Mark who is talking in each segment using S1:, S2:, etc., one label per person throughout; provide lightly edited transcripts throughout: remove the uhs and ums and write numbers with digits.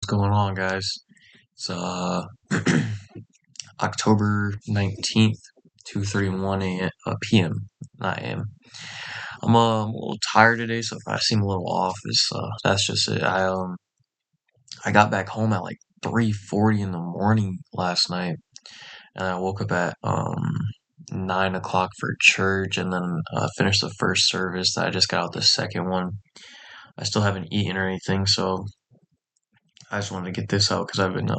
S1: going on, guys? It's October 19th, 2:31 a.m. PM, not AM. I'm a little tired today, so if I seem a little off, that's just it. I got back home at like 3:40 in the morning last night, and I woke up at 9 o'clock for church, and then finished the first service. I just got out the second one. I still haven't eaten or anything, so I just wanted to get this out because I've been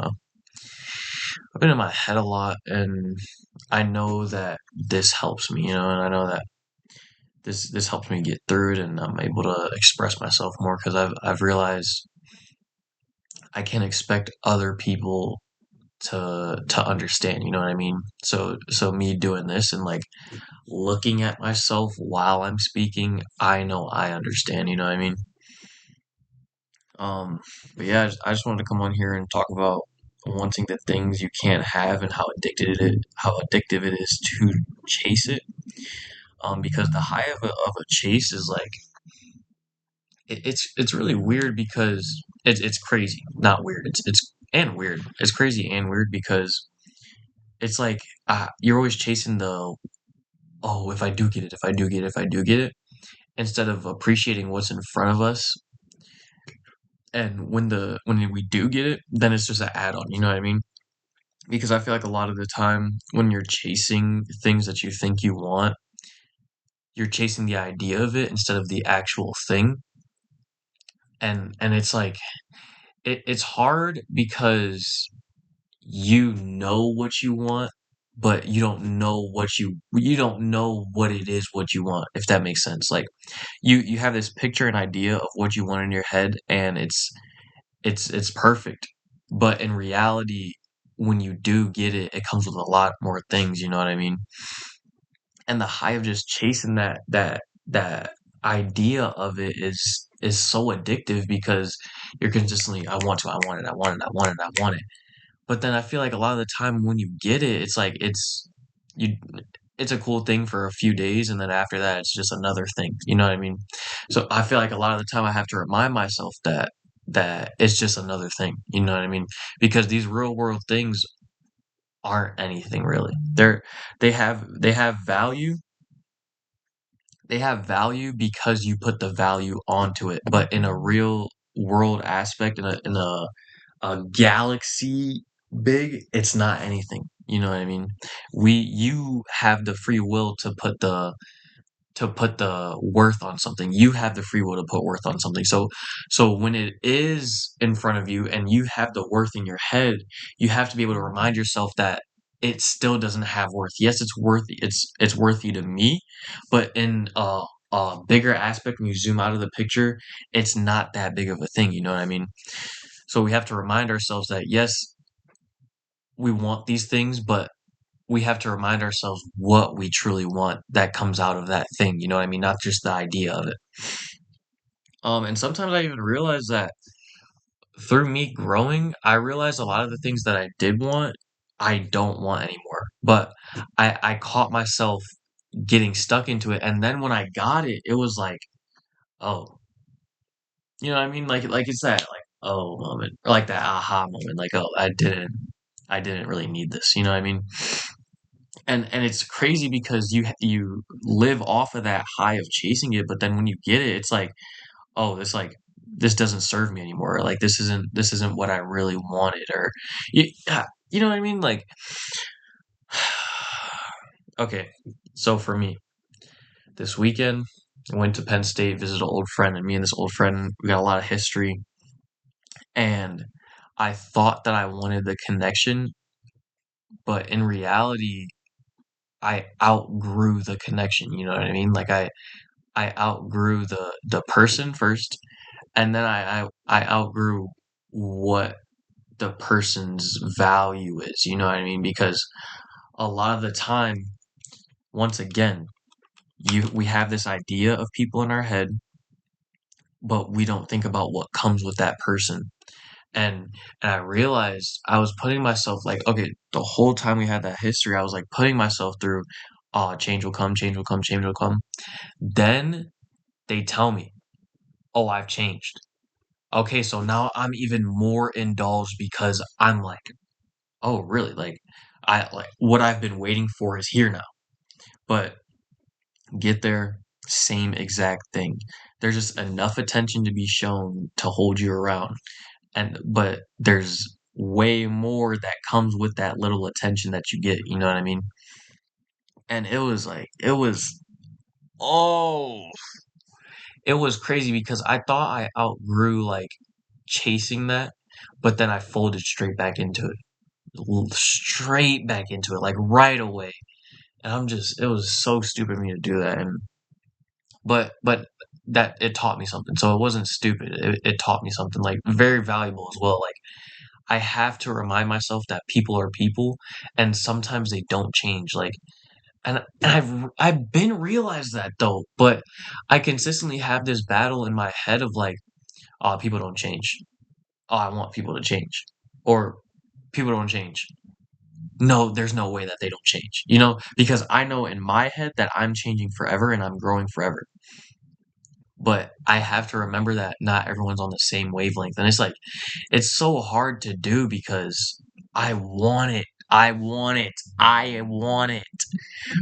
S1: in my head a lot, and I know that this helps me, and I know that this helps me get through it, and I'm able to express myself more because I've realized I can't expect other people to understand, you know what I mean? So me doing this and like looking at myself while I'm speaking, I know I understand, you know what I mean? Um, but yeah, I just wanted to come on here and talk about wanting the things you can't have and how addictive it is to chase it. Because the high of a chase is like it's really weird because it's crazy, not weird. It's and weird. It's crazy and weird because it's like you're always chasing the oh if I do get it, if I do get it, if I do get it, instead of appreciating what's in front of us. And when we do get it, then it's just an add-on. You know what I mean? Because I feel like a lot of the time when you're chasing things that you think you want, you're chasing the idea of it instead of the actual thing. And it's like it's hard because you know what you want, but you don't know what it is what you want, if that makes sense. Like you have this picture and idea of what you want in your head, and it's perfect. But in reality, when you do get it, it comes with a lot more things, you know what I mean? And the high of just chasing that idea of it is so addictive because you're consistently I want it, I want it, I want it, I want it. But then I feel like a lot of the time when you get it, it's like you it's a cool thing for a few days, and then after that it's just another thing. You know what I mean? So I feel like a lot of the time I have to remind myself that it's just another thing. You know what I mean? Because these real world things aren't anything really. They have value. They have value because you put the value onto it. But in a real world aspect, in a galaxy big, it's not anything. You know what I mean? You have the free will to put the worth on something. You have the free will to put worth on something. So when it is in front of you and you have the worth in your head, you have to be able to remind yourself that it still doesn't have worth. Yes, it's worthy to me, but in a bigger aspect, when you zoom out of the picture, it's not that big of a thing. You know what I mean? So we have to remind ourselves that yes, we want these things, but we have to remind ourselves what we truly want that comes out of that thing. You know what I mean? Not just the idea of it. And sometimes I even realize that through me growing, I realized a lot of the things that I did want, I don't want anymore. But I caught myself getting stuck into it, and then when I got it, it was like, oh, you know what I mean? Like it's that like oh moment, or like that aha moment, like oh, I didn't really need this. You know what I mean? And it's crazy because you live off of that high of chasing it, but then when you get it, it's oh, this doesn't serve me anymore. Like this isn't what I really wanted, or you know what I mean? Like, okay, so for me, this weekend I went to Penn State, visited an old friend, and me and this old friend we got a lot of history, and I thought that I wanted the connection, but in reality, I outgrew the connection. You know what I mean? Like I outgrew the person first, and then I outgrew what the person's value is. You know what I mean? Because a lot of the time, once again, we have this idea of people in our head, but we don't think about what comes with that person. And I realized I was putting myself like, okay, the whole time we had that history, I was like putting myself through, change will come, change will come, change will come. Then they tell me, oh, I've changed. okay, so now I'm even more indulged because I'm like, oh, really? Like, I like what I've been waiting for is here now. But get there, same exact thing. There's just enough attention to be shown to hold you around. But there's way more that comes with that little attention that you get, you know what I mean? And oh, it was crazy because I thought I outgrew like chasing that, but then I folded straight back into it. Straight back into it, like right away. And it was so stupid of me to do that. And but that it taught me something. So it wasn't stupid. It taught me something like very valuable as well. Like I have to remind myself that people are people, and sometimes they don't change. Like, and I've been realized that though, but I consistently have this battle in my head of like, oh, people don't change. Oh, I want people to change, or people don't change. No, there's no way that they don't change. You know, because I know in my head that I'm changing forever and I'm growing forever. But I have to remember that not everyone's on the same wavelength, and it's like it's so hard to do because I want it. I want it. I want it.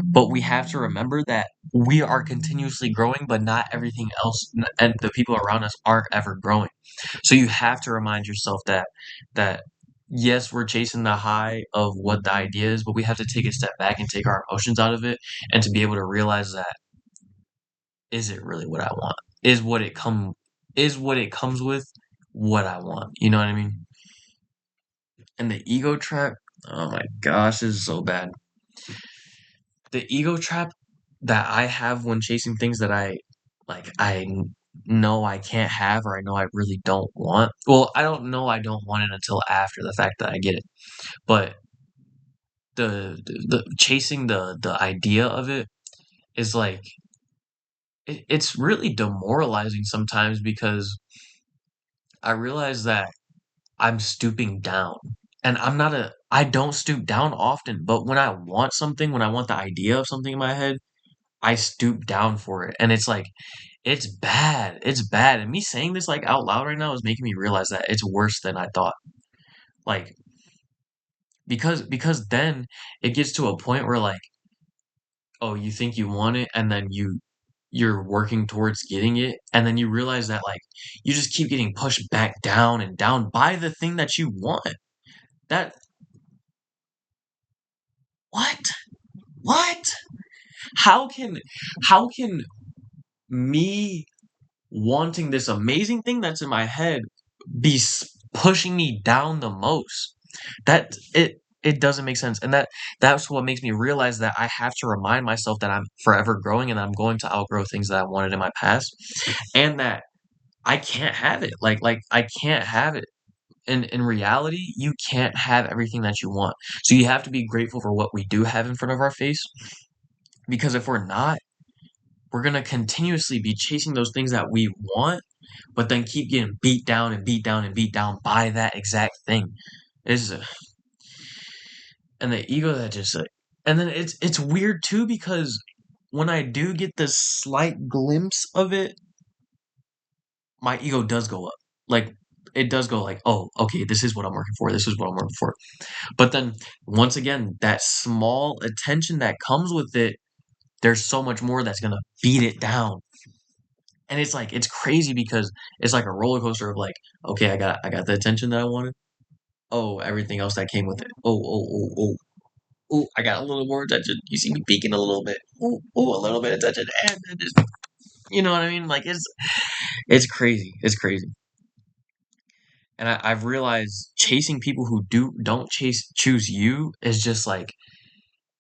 S1: But we have to remember that we are continuously growing, but not everything else and the people around us aren't ever growing. So you have to remind yourself that yes, we're chasing the high of what the idea is, but we have to take a step back and take our emotions out of it and to be able to realize that is it really what I want? Is what it comes with what I want? You know what I mean? And the ego trap, oh my gosh, this is so bad. The ego trap that I have when chasing things that know I can't have or I know I really don't want. Well, I don't know I don't want it until after the fact that I get it. But the chasing the idea of it is like it's really demoralizing sometimes because I realize that I'm stooping down. And I don't stoop down often, but when I want something, when I want the idea of something in my head, I stoop down for it. And it's like, it's bad. It's bad. And me saying this like out loud right now is making me realize that it's worse than I thought. Like, because then it gets to a point where like, oh, you think you want it, and then you're working towards getting it, and then you realize that like you just keep getting pushed back down and down by the thing that you want. That what? What? How can how can me wanting this amazing thing that's in my head be pushing me down the most? It doesn't make sense, and that's what makes me realize that I have to remind myself that I'm forever growing and I'm going to outgrow things that I wanted in my past, and that I can't have it. Like I can't have it. In reality, you can't have everything that you want. So you have to be grateful for what we do have in front of our face, because if we're not, we're gonna continuously be chasing those things that we want, but then keep getting beat down and beat down and beat down by that exact thing. Is and the ego that just like, and then it's weird too because when I do get this slight glimpse of it, my ego does go up. Like it does go like, oh, okay, this is what I'm working for. This is what I'm working for. But then once again, that small attention that comes with it, there's so much more that's gonna beat it down. And it's like it's crazy because it's like a roller coaster of like, okay, I got the attention that I wanted. Oh, everything else that came with it. Oh, I got a little more attention. You see me peeking a little bit. A little bit of attention, and then just you know what I mean? Like it's crazy. It's crazy. And I've realized chasing people who don't choose you is just like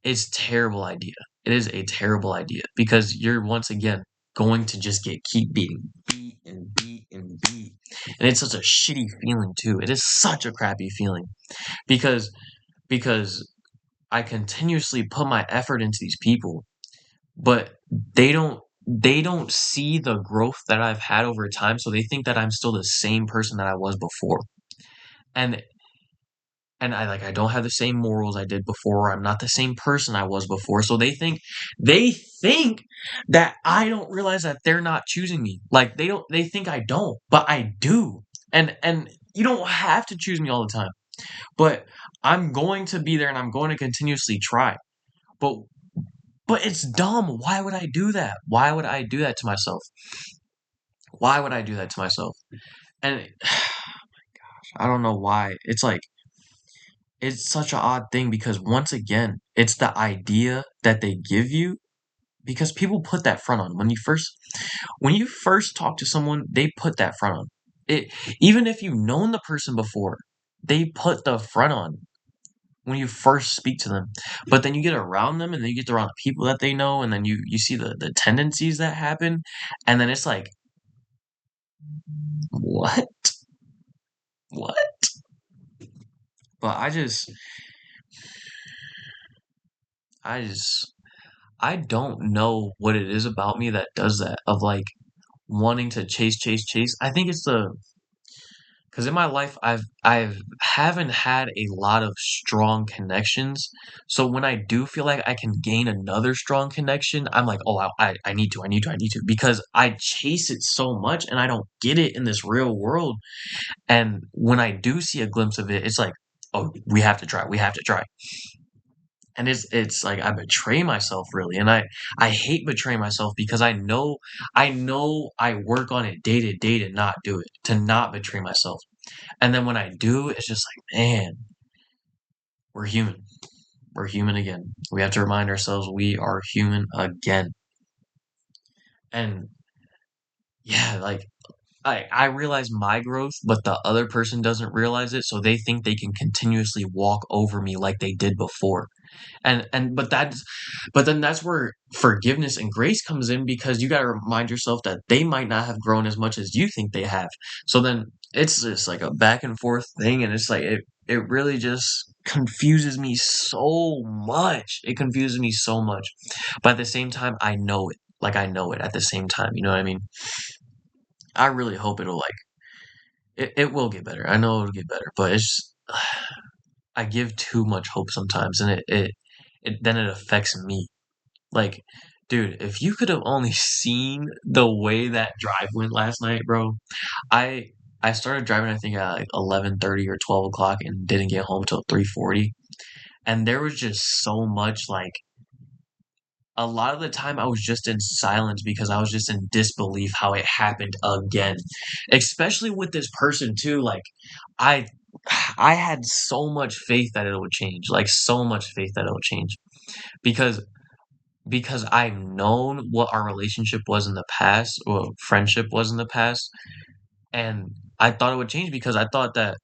S1: it's terrible idea. It is a terrible idea because you're once again going to just keep being beat and beat and beat. And it's such a shitty feeling too. It is such a crappy feeling because because I continuously put my effort into these people, but they don't see the growth that I've had over time, so they think that I'm still the same person that I was before. And I don't have the same morals I did before. I'm not the same person I was before. So they think that I don't realize that they're not choosing me. Like they think I don't, but I do. And you don't have to choose me all the time, but I'm going to be there and I'm going to continuously try. But it's dumb. Why would I do that? Why would I do that to myself? Why would I do that to myself? And I don't know why. It's like it's such an odd thing because once again, it's the idea that they give you because people put that front on when you first talk to someone, they put that front on. It even if you've known the person before, they put the front on when you first speak to them. But then you get around them and then you get around the people that they know and then you see the tendencies that happen and then it's like, what? What? But I just I don't know what it is about me that does that of like wanting to chase, chase, chase. I think it's the because in my life I've haven't had a lot of strong connections. So when I do feel like I can gain another strong connection, I'm like, oh, I need to, I need to, I need to, because I chase it so much and I don't get it in this real world. And when I do see a glimpse of it, it's like, oh, we have to try, we have to try. And it's like I betray myself really, and I hate betraying myself because I know I work on it day to day to not do it, to not betray myself. And then when I do, it's just like, man, we're human. We're human again. We have to remind ourselves we are human again. And yeah, like I realize my growth, but the other person doesn't realize it, so they think they can continuously walk over me like they did before. And but then that's where forgiveness and grace comes in because you got to remind yourself that they might not have grown as much as you think they have. So then it's just like a back and forth thing and it's like it really just confuses me so much. It confuses me so much. But at the same time I know it. Like I know it at the same time, you know what I mean? I really hope it'll like it will get better. I know it'll get better, but it's I give too much hope sometimes and it then it affects me. Like, dude, if you could have only seen the way that drive went last night, bro. I I started driving I think at like 11:30 or 12 o'clock and didn't get home till 3:40. And there was just so much like a lot of the time I was just in silence because I was just in disbelief how it happened again. Especially with this person too, like I I had so much faith that it would change. Like so much faith that it would change. Because I've known what our relationship was in the past, or friendship was in the past, and I thought it would change because I thought that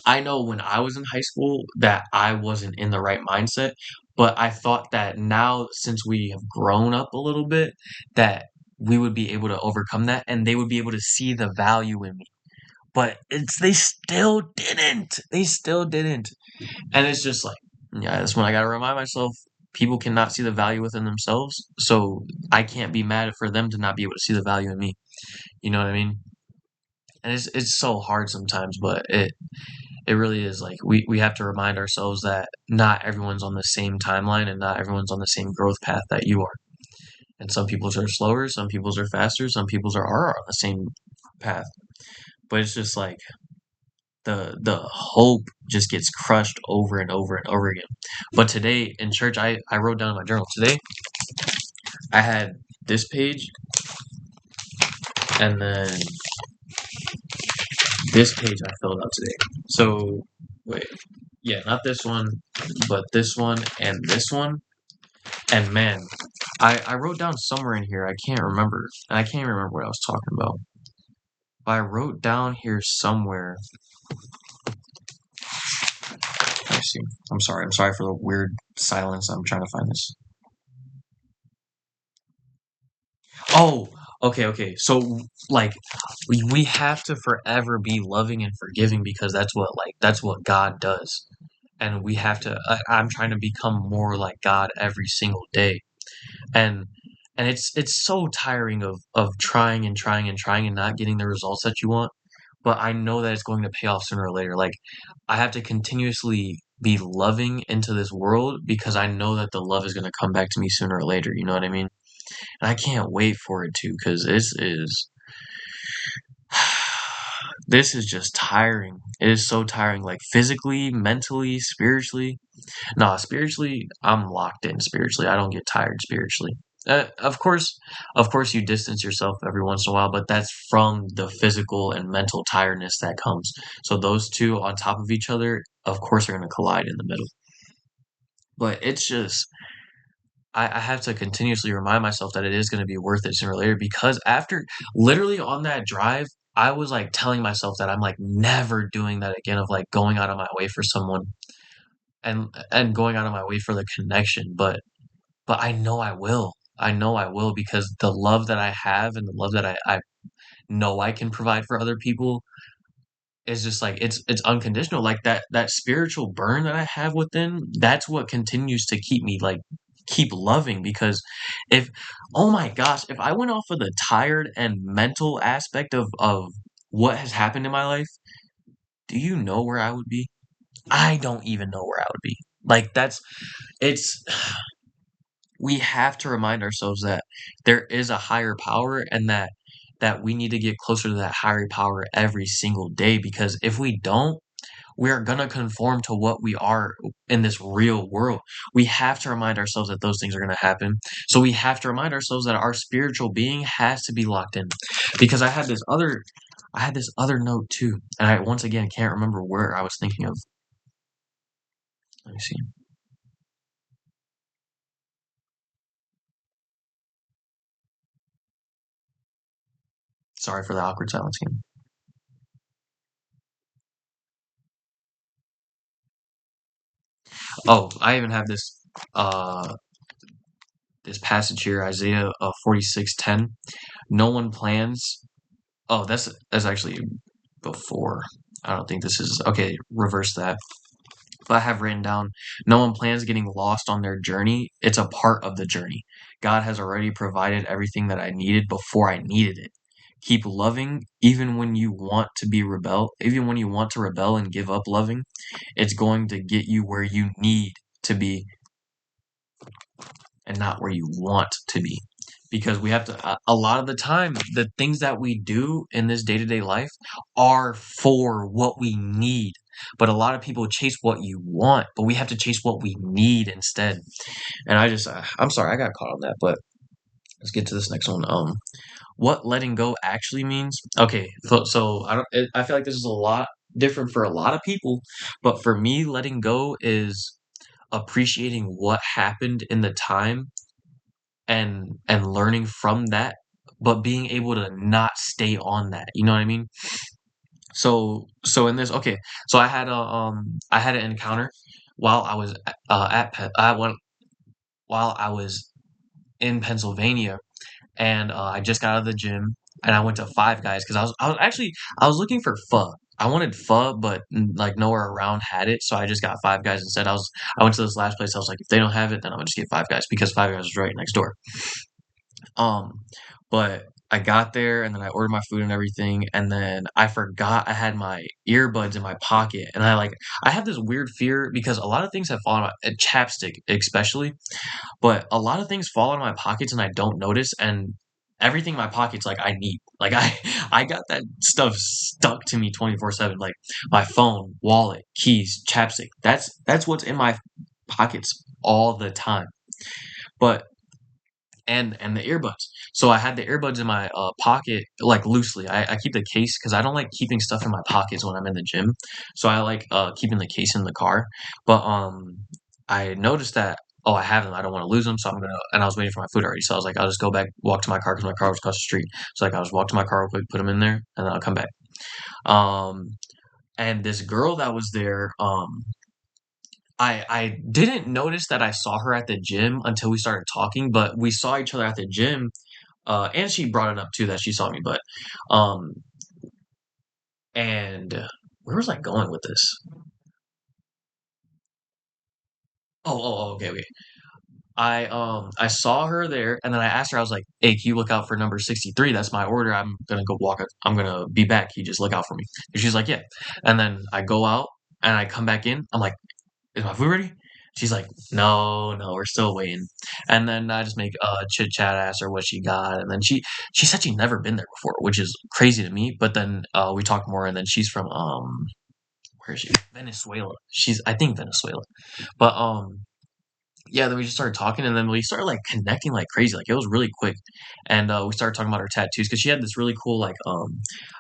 S1: I know when I was in high school that I wasn't in the right mindset, but I thought that now since we have grown up a little bit, that we would be able to overcome that and they would be able to see the value in me. But it's they still didn't. They still didn't. And it's just like, yeah, that's when I gotta remind myself people cannot see the value within themselves, so I can't be mad for them to not be able to see the value in me. You know what I mean? And it's so hard sometimes, but it really is like we have to remind ourselves that not everyone's on the same timeline and not everyone's on the same growth path that you are. And some people's are slower, some people's are faster, some people's are on the same path. But it's just like the hope just gets crushed over and over and over again. But today in church, I wrote down in my journal today. I had this page and then this page I filled out today. So wait, yeah, not this one, but this one and this one. And man, I wrote down somewhere in here. I can't remember, and I can't even remember what I was talking about. But I wrote down here somewhere. Let me see. I'm sorry. I'm sorry for the weird silence. I'm trying to find this. Oh, okay, okay. So like we have to forever be loving and forgiving because that's what God does. And we have to I'm trying to become more like God every single day. And it's so tiring of trying and trying and trying and not getting the results that you want, but I know that it's going to pay off sooner or later. Like I have to continuously be loving into this world because I know that the love is going to come back to me sooner or later, you know what I mean? And I can't wait for it to, because this is This is just tiring. It is so tiring, like physically, mentally, spiritually. Nah, spiritually, I'm locked in spiritually. I don't get tired spiritually. Of course, you distance yourself every once in a while, but that's from the physical and mental tiredness that comes. So those two on top of each other, of course, are going to collide in the middle. But it's just, I have to continuously remind myself that it is going to be worth it sooner or later because after literally on that drive, I was like telling myself that I'm like never doing that again of like going out of my way for someone and going out of my way for the connection. But I know I will. I know I will because the love that I have and the love that I know I can provide for other people is just like it's unconditional. Like that spiritual burn that I have within, that's what continues to keep me like keep loving because if oh my gosh, if I went off of the tired and mental aspect of what has happened in my life, do you know where I would be? I don't even know where I would be. Like that's it's we have to remind ourselves that there is a higher power and that we need to get closer to that higher power every single day because if we don't we are going to conform to what we are in this real world. We have to remind ourselves that those things are going to happen. So we have to remind ourselves that our spiritual being has to be locked in. Because I had this other note too, and I once again can't remember where I was thinking of. Let me see. Sorry for the awkward silence again. Oh, I even have uh this passage here, Isaiah 46:10. No one plans. Oh, that's actually before. I don't think this is okay. Reverse that. But I have written down, no one plans getting lost on their journey. It's a part of the journey. God has already provided everything that I needed before I needed it. Keep loving even when you want to be rebel, even when you want to rebel and give up loving. It's going to get you where you need to be and not where you want to be. Because we have to, a lot of the time, the things that we do in this day to day life are for what we need. But a lot of people chase what you want, but we have to chase what we need instead. And I'm sorry, I got caught on that, but let's get to this next one. What letting go actually means? Okay, so I feel like this is a lot different for a lot of people, but for me, letting go is appreciating what happened in the time and learning from that, but being able to not stay on that. You know what I mean? So in this, okay, so I had an encounter while I was at I went while I was in Pennsylvania, and I just got out of the gym, and I went to Five Guys because I was looking for pho. I wanted pho, but like nowhere around had it, so I just got Five Guys instead. I went to this last place. I was like, if they don't have it, then I'm gonna just get Five Guys because Five Guys is right next door. Um, but I got there and then I ordered my food and everything, and then I forgot I had my earbuds in my pocket, and I have this weird fear because a lot of things have fallen out, chapstick especially, but a lot of things fall out of my pockets and I don't notice, and everything in my pockets like I need. Like I got that stuff stuck to me 24/7, like my phone, wallet, keys, chapstick. That's what's in my pockets all the time. But and the earbuds. So I had the earbuds in my pocket, like loosely. I keep the case because I don't like keeping stuff in my pockets when I'm in the gym. So I like keeping the case in the car. But I noticed that I have them. I don't want to lose them, so I'm gonna. And I was waiting for my food already, so I was like, I'll just go back, walk to my car because my car was across the street. So like, I'll just walk to my car real quick, put them in there, and then I'll come back. Um, and this girl that was there, I didn't notice that I saw her at the gym until we started talking, but we saw each other at the gym, and she brought it up too that she saw me, but um, and where was I going with this? Okay, okay. I saw her there, and then I asked her. I was like, "Hey, can you look out for number 63? That's my order. I'm gonna go walk. I'm gonna be back. Can you just look out for me?" And she's like, "Yeah." And then I go out and I come back in. I'm like, "Is my food ready?" She's like, no, no, we're still waiting. And then I just make chit chat, ask her what she got, and then she said she'd never been there before, which is crazy to me. But then we talked more, and then she's from where is she? Venezuela. She's I think Venezuela. But yeah, then we just started talking, and then we started like connecting like crazy. Like it was really quick, and we started talking about her tattoos because she had this really cool like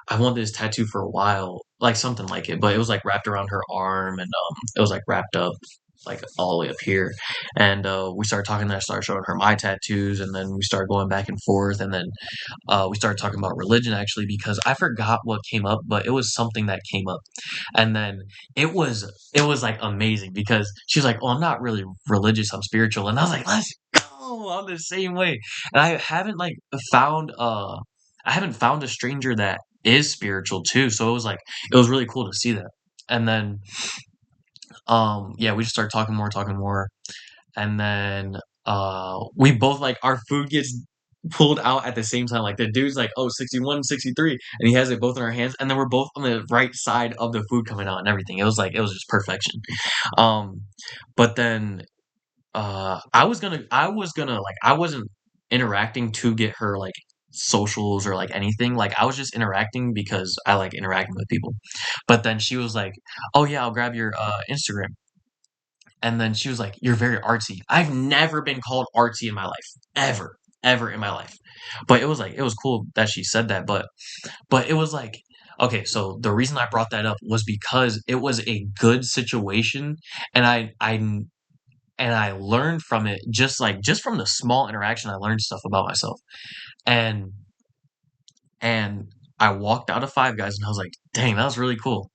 S1: I wanted this tattoo for a while, like something like it, but it was like wrapped around her arm, and it was like wrapped up like all the way up here, and we started talking. Then I started showing her my tattoos, and then we started going back and forth, and then we started talking about religion actually because I forgot what came up, but it was something that came up, and then it was like amazing because she was like, "Oh, I'm not really religious, I'm spiritual," and I was like, "Let's go!" I'm the same way, and found I haven't found a stranger that is spiritual too, so it was really cool to see that, and then yeah, we just started talking more, and then we both like our food gets pulled out at the same time. Like the dude's like, oh, 61, 63, and he has it both in our hands, and then we're both on the right side of the food coming out and everything. It was just perfection. Um but then I was gonna like I wasn't interacting to get her like socials or like anything. Like I was just interacting because I like interacting with people. But then she was like, oh yeah, I'll grab your Instagram. And then she was like, "You're very artsy." I've never been called artsy in my life, ever, ever in my life. But it was cool that she said that. But it was like, okay, so the reason I brought that up was because it was a good situation, and I learned from it just from the small interaction. I learned stuff about myself, and and I walked out of Five Guys, and I was like, "Dang, that was really cool."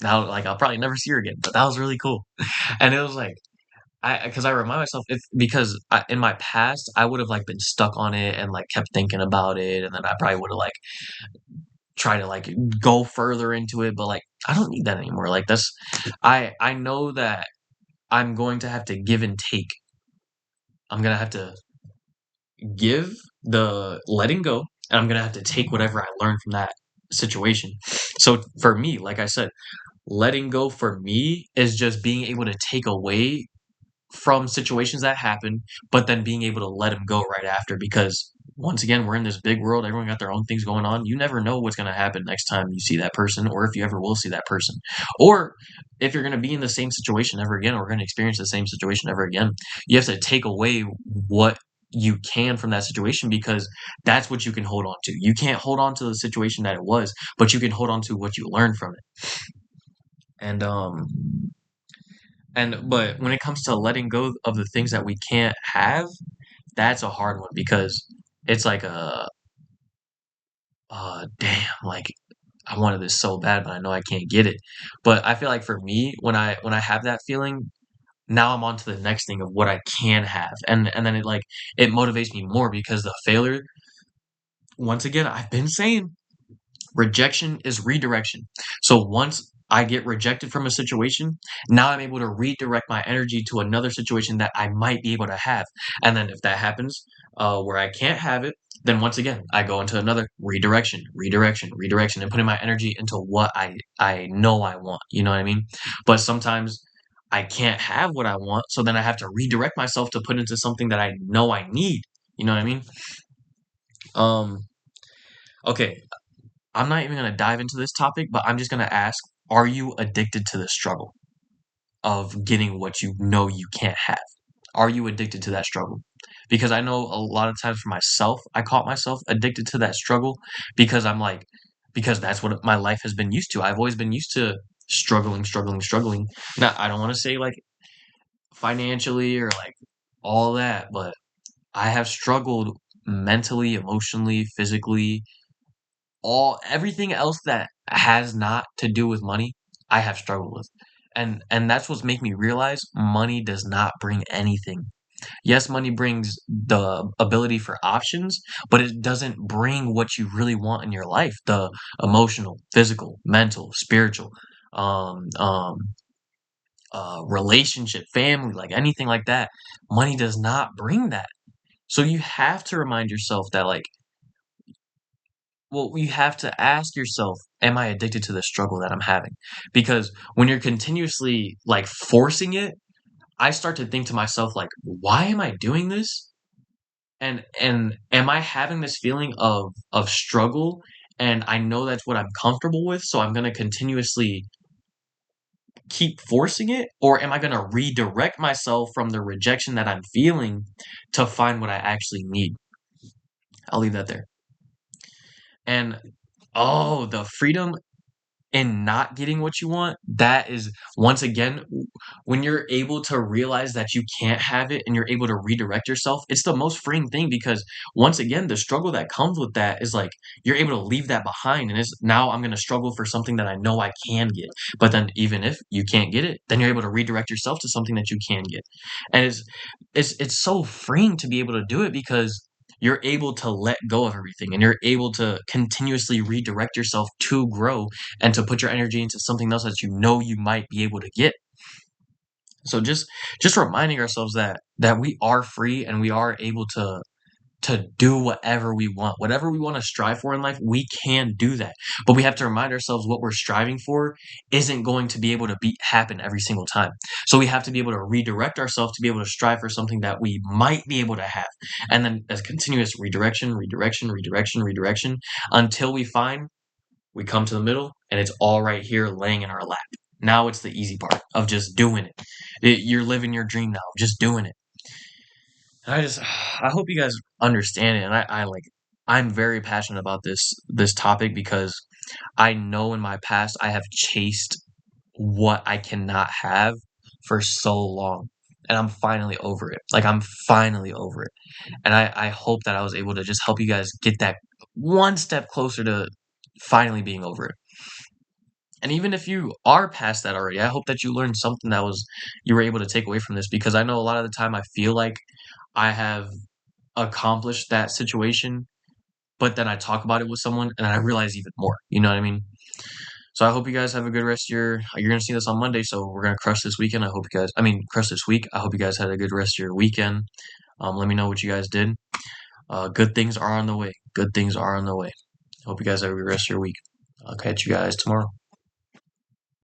S1: Now, like, I'll probably never see her again, but that was really cool. And it was like, because I remind myself if because in my past I would have like been stuck on it and like kept thinking about it, and then I probably would have like tried to like go further into it, but like I don't need that anymore. Like that's I know that I'm going to have to give and take. I'm gonna have to give the letting go, and I'm gonna have to take whatever I learned from that situation. So for me, like I said, letting go for me is just being able to take away from situations that happen, but then being able to let them go right after because once again, we're in this big world. Everyone got their own things going on. You never know what's going to happen next time you see that person, or if you ever will see that person, or if you're going to be in the same situation ever again, or going to experience the same situation ever again. You have to take away what you can from that situation because that's what you can hold on to. You can't hold on to the situation that it was, but you can hold on to what you learned from it. And but when it comes to letting go of the things that we can't have, that's a hard one because it's like damn, like I wanted this so bad, but I know I can't get it. But I feel like for me, when I have that feeling, now I'm on to the next thing of what I can have, and then it motivates me more because the failure. Once again, I've been saying rejection is redirection. So once I get rejected from a situation, now I'm able to redirect my energy to another situation that I might be able to have. And then if that happens, where I can't have it, then once again I go into another redirection, and putting my energy into what I know I want. You know what I mean? But sometimes I can't have what I want, so then I have to redirect myself to put into something that I know I need. You know what I mean? Um. Okay, I'm not even going to dive into this topic, but I'm just going to ask, are you addicted to the struggle of getting what you know you can't have? Are you addicted to that struggle? Because I know a lot of times for myself, I caught myself addicted to that struggle because because that's what my life has been used to. I've always been used to struggling. Now, I don't want to say like financially or like all that, but I have struggled mentally, emotionally, physically, all everything else that has not to do with money, I have struggled with. And that's what's made me realize money does not bring anything. Yes, money brings the ability for options, but it doesn't bring what you really want in your life, the emotional, physical, mental, spiritual, um, um, relationship, family, like anything like that. Money does not bring that. So you have to remind yourself that like well, you have to ask yourself, am I addicted to the struggle that I'm having? Because when you're continuously like forcing it, I start to think to myself like, why am I doing this? And am I having this feeling of struggle? And I know that's what I'm comfortable with, so I'm gonna continuously keep forcing it, or am I gonna redirect myself from the rejection that I'm feeling to find what I actually need? I'll leave that there. And oh, the freedom in not getting what you want, that is once again, when you're able to realize that you can't have it and you're able to redirect yourself, it's the most freeing thing because once again, the struggle that comes with that is like you're able to leave that behind. And it's now I'm going to struggle for something that I know I can get. But then even if you can't get it, then you're able to redirect yourself to something that you can get. And it's so freeing to be able to do it because you're able to let go of everything and you're able to continuously redirect yourself to grow and to put your energy into something else that you know you might be able to get. So just reminding ourselves that we are free and we are able to do whatever we want. Whatever we want to strive for in life, we can do that. But we have to remind ourselves what we're striving for isn't going to be able to happen every single time. So we have to be able to redirect ourselves to be able to strive for something that we might be able to have. And then as continuous redirection, redirection, redirection, redirection until we come to the middle and it's all right here laying in our lap. Now it's the easy part of just doing it. You're living your dream now, just doing it. And I hope you guys understand it. And I'm very passionate about this topic because I know in my past I have chased what I cannot have for so long. And I'm finally over it. Like I'm finally over it. And I hope that I was able to just help you guys get that one step closer to finally being over it. And even if you are past that already, I hope that you learned something that was you were able to take away from this because I know a lot of the time I feel like I have accomplished that situation, but then I talk about it with someone and I realize even more. You know what I mean? So I hope you guys have a good rest of your you're gonna see this on Monday, so we're gonna crush this weekend. I mean crush this week. I hope you guys had a good rest of your weekend. Let me know what you guys did. Good things are on the way. Good things are on the way. Hope you guys have a good rest of your week. I'll catch you guys tomorrow.